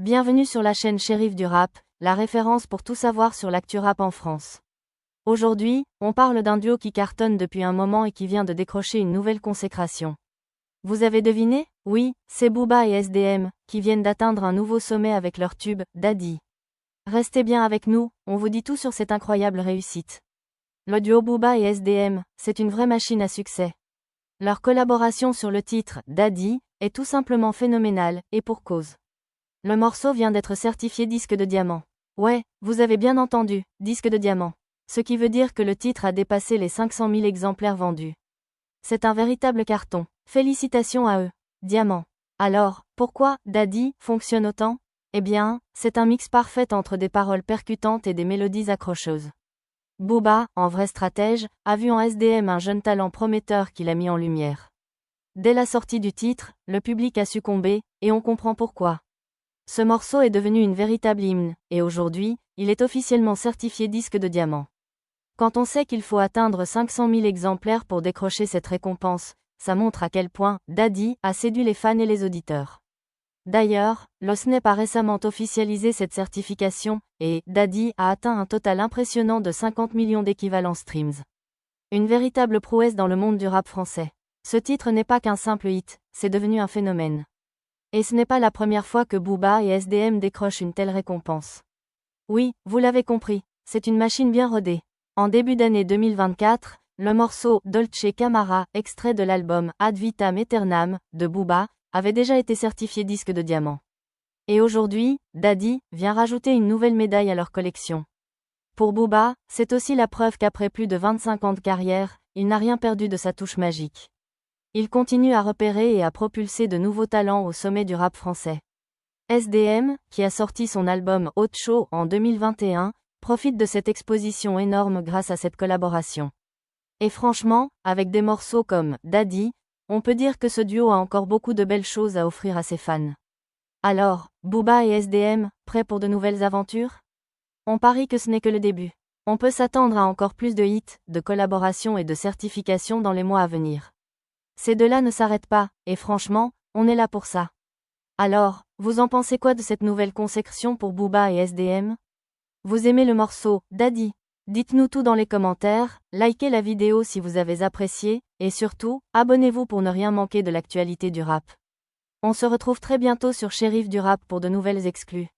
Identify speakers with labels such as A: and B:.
A: Bienvenue sur la chaîne Shérif du Rap, la référence pour tout savoir sur l'actu rap en France. Aujourd'hui, on parle d'un duo qui cartonne depuis un moment et qui vient de décrocher une nouvelle consécration. Vous avez deviné? Oui, c'est Booba et SDM, qui viennent d'atteindre un nouveau sommet avec leur tube, Daddy. Restez bien avec nous, on vous dit tout sur cette incroyable réussite. Le duo Booba et SDM, c'est une vraie machine à succès. Leur collaboration sur le titre, Daddy, est tout simplement phénoménale, et pour cause. Le morceau vient d'être certifié disque de diamant. Ouais, vous avez bien entendu, disque de diamant. Ce qui veut dire que le titre a dépassé les 500 000 exemplaires vendus. C'est un véritable carton. Félicitations à eux. Diamant. Alors, pourquoi Daddy fonctionne autant? Eh bien, c'est un mix parfait entre des paroles percutantes et des mélodies accrocheuses. Booba, en vrai stratège, a vu en SDM un jeune talent prometteur qu'il a mis en lumière. Dès la sortie du titre, le public a succombé, et on comprend pourquoi. Ce morceau est devenu une véritable hymne, et aujourd'hui, il est officiellement certifié disque de diamant. Quand on sait qu'il faut atteindre 500 000 exemplaires pour décrocher cette récompense, ça montre à quel point Daddy a séduit les fans et les auditeurs. D'ailleurs, l'OSNEP a récemment officialisé cette certification, et Daddy a atteint un total impressionnant de 50 millions d'équivalents streams. Une véritable prouesse dans le monde du rap français. Ce titre n'est pas qu'un simple hit, c'est devenu un phénomène. Et ce n'est pas la première fois que Booba et SDM décrochent une telle récompense. Oui, vous l'avez compris, c'est une machine bien rodée. En début d'année 2024, le morceau Dolce Camara, extrait de l'album Ad Vitam Aeternam de Booba, avait déjà été certifié disque de diamant. Et aujourd'hui, Daddy vient rajouter une nouvelle médaille à leur collection. Pour Booba, c'est aussi la preuve qu'après plus de 25 ans de carrière, il n'a rien perdu de sa touche magique. Il continue à repérer et à propulser de nouveaux talents au sommet du rap français. SDM, qui a sorti son album Haute Show en 2021, profite de cette exposition énorme grâce à cette collaboration. Et franchement, avec des morceaux comme Daddy, on peut dire que ce duo a encore beaucoup de belles choses à offrir à ses fans. Alors, Booba et SDM, prêts pour de nouvelles aventures? On parie que ce n'est que le début. On peut s'attendre à encore plus de hits, de collaborations et de certifications dans les mois à venir. Ces deux-là ne s'arrêtent pas, et franchement, on est là pour ça. Alors, vous en pensez quoi de cette nouvelle consécration pour Booba et SDM? Vous aimez le morceau Daddy? Dites-nous tout dans les commentaires, likez la vidéo si vous avez apprécié, et surtout, abonnez-vous pour ne rien manquer de l'actualité du rap. On se retrouve très bientôt sur Shérif du Rap pour de nouvelles exclus.